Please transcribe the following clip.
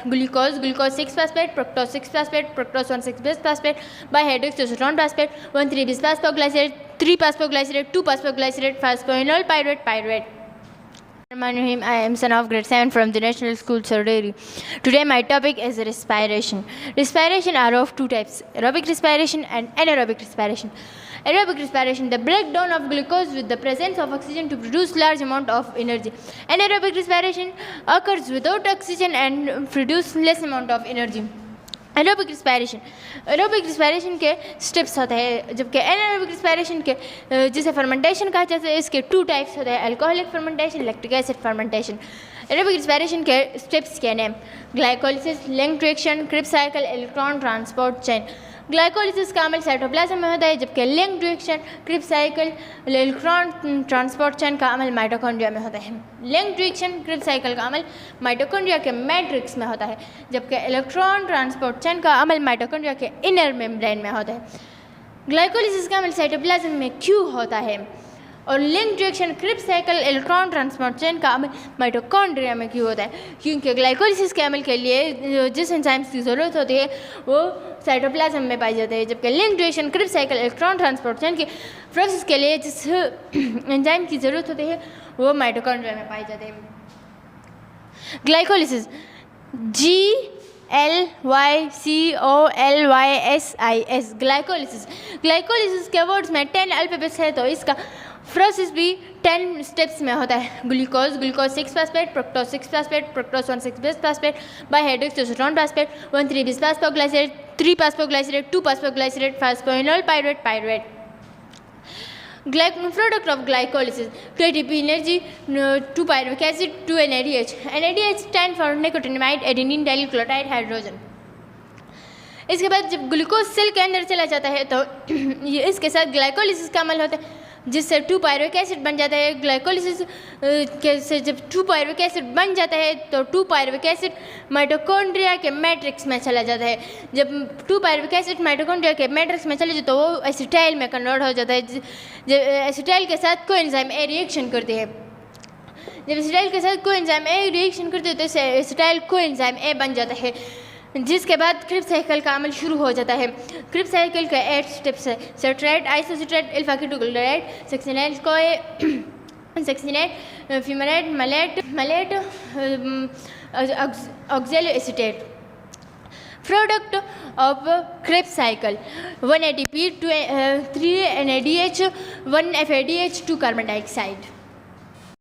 glucose 6 phosphate, fructose 6 phosphate, fructose 1 6 bis phosphate, bihydroxysterone phosphate, 1 3 bis phosphoglycerate, 3 phosphoglycerate, 2 phosphoglycerate, phosphoenol pyruvate. My name, I am son of grade 7 from the National School Sarderi. Today my topic is respiration. Respiration are of two types, aerobic respiration and anaerobic respiration. Aerobic respiration, the breakdown of glucose with the presence of oxygen to produce large amount of energy. Anaerobic respiration occurs without oxygen and produce less amount of energy. Aerobic respiration के steps होते हैं, जबकि anaerobic respiration के जिसे fermentation कहा जाता है, इसके टू टाइप्स होते हैं, alcoholic fermentation, lactic acid fermentation. Aerobic respiration के स्टेप्स क्या name, glycolysis, link reaction, cribs cycle, electron transport chain. Glycolysis का अमल साइटोप्लाज्म में होता है, जबकि link reaction, cribs cycle, electron transport chain का अमल माइटोकॉन्ड्रिया में होता है. लिंक रिएक्शन, क्रिब्स साइकिल का अमल माइटोकॉन्ड्रिया के मैट्रिक्स में होता है, जबकि इलेक्ट्रॉन ट्रांसपोर्ट चेन का अमल माइटोकॉन्ड्रिया के इनर मेम्ब्रेन में होता है. ग्लाइकोलिसिस का अमल साइटोप्लाज्म में क्यों होता है और link reaction, cribs cycle, electron transport chain का अमल माइटोकॉन्ड्रिया में क्यों होता है? क्योंकि ग्लाइकोलिसिस के अमल के लिए जिस एंजाइम्स की ज़रूरत होती है वो साइटोप्लाज्म में पाई जाती है, जबकि link reaction, cribs cycle, electron transport chain की प्रोसेस के लिए जिस एंजाइम की ज़रूरत होती है वो माइटोकॉन्ड्रिया में पाई जाती है. ग्लाइकोलिसिस GLYCOLYSIS ग्लाइकोलिसिस के वर्ड्स में 10 अल्फाबेट्स है, तो इसका प्रोसेस भी 10 स्टेप्स में होता है. Glucose 6 phosphate, fructose 6 phosphate, fructose 1 6 bis phosphate, bihydroxysterone phosphate, 1 3 bis phosphoglycerate, 3 phosphoglycerate, 2 phosphoglycerate, phosphoenol pyruvate. Product of glycolysis, 2 ATP energy, 2 pyruvic acid, 2 NADH. NADH stand for nicotinamide adenine dinucleotide hydrogen. इसके बाद जब glucose cell के अंदर चला जाता है तो इसके साथ ग्लाइकोलिसिस का अमल होता है, जिससे 2 पायरुविक एसिड बन जाता है. ग्लाइकोलिसिस से जब 2 पायरुविक एसिड बन जाता है तो 2 पायरुविक एसिड माइटोकॉन्ड्रिया के मैट्रिक्स में चला जाता है. जब 2 पायरुविक एसिड माइटोकॉन्ड्रिया के मैट्रिक्स में चले जाए तो वो एसिटाइल में कन्वर्ट हो जाता है. जब एसिटाइल के साथ कोएंजाइम ए रिएक्शन करती है, जब एसिटाइल के साथ कोएंजाइम ए रिएक्शन करती है तो एसिटाइल कोएंजाइम ए बन जाता है, जिसके बाद क्रिब्स साइकिल का अमल शुरू हो जाता है. क्रिब्स साइकिल के 8 स्टेप्स है, citrate, isocitrate, alpha ketoglutarate, succinate, fumarate, malate, oxaloacetate. Product of Krebs cycle 1 ATP, 3 NADH, 1 FADH, 2 carbon dioxide.